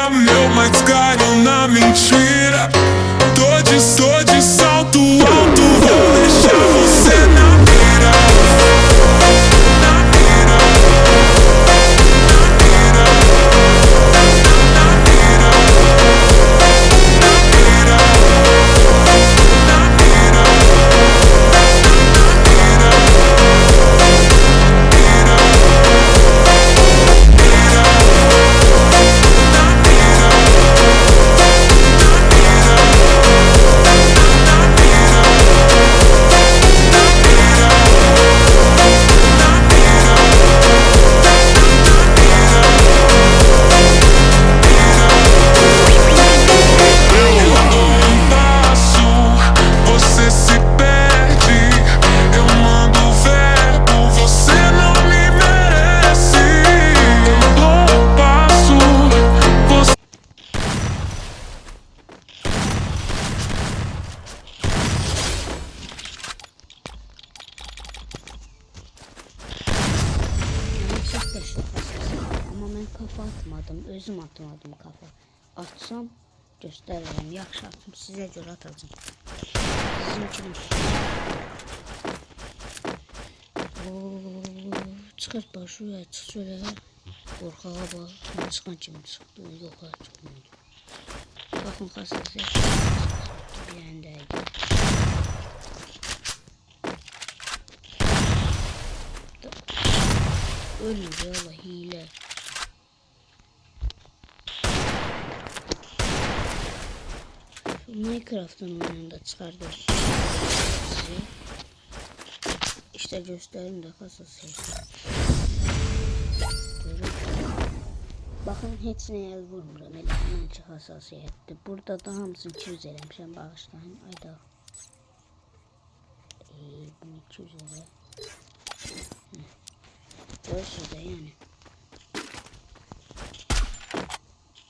meu, mas caro na mentira. Tô de salto alto, vou deixar você na mira. Na mira. Ama ben kafa atmadım, özüm atmadım kafa. Atsam gösteririm, yaxşı atım, sizə görə atacağım. Sizin kimi. Çıxart başıya, çıx şöyle. Qorxağa bax, mən çıxan kimi çıxdı, yoxa çıxmadı. Baxın xasası, bir yəndəydi. Ölmüyor valla, hile. Minecraft'ın oyununda çıkardım size. İşte gösterim de kasası. Bakın hepsine el vurmuram. Elemançı hassasiyetli. Burada da hamısını 200 eləmişəm, bağışlayın. Ayda. Bunu 200 elə. Görürsünüz de yani.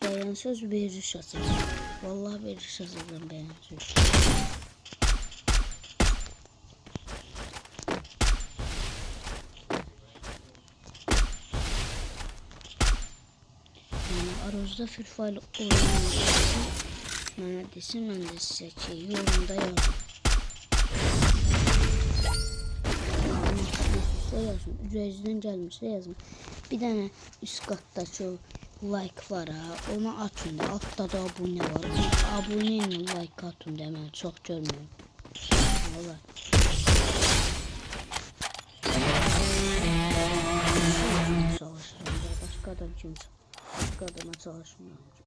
Beğen söz veriş atacağım. Vallahi veriş atacağım, beğen söz. Yani aranızda Free Fire oynayan bana desin, ben de size yorumda yazın. Yazın. Üzerinizden gelmişse yazın. Bir tane üst katta çok like var ha. Ona atın da. Altta da abone var. Aboneyle like atın da ben çok görmüyorum. Valla. Çalışıyorum. Başka adam kimse. Başka adama çalışmıyorum.